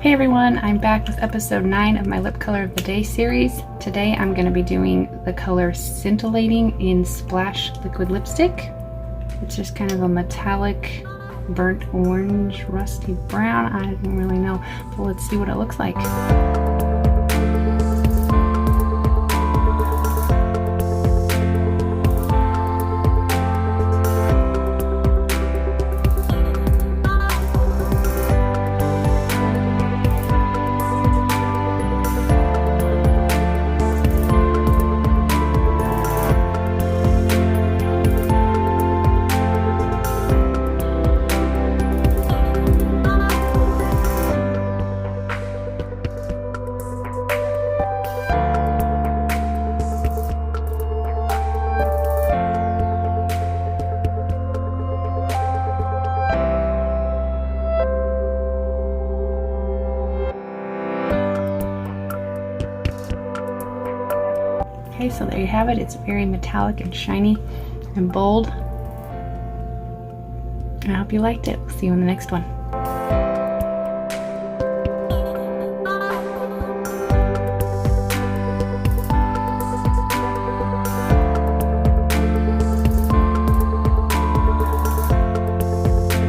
Hey everyone, I'm back with episode 9 of my Lip Color of the Day series. Today I'm going to be doing the color Scintillating in Splash Liquid Lipstick. It's just kind of a metallic, burnt orange, rusty brown. I don't really know, but let's see what it looks like. Okay, so there you have it. It's very metallic and shiny and bold. I hope you liked it. We'll see you in the next one.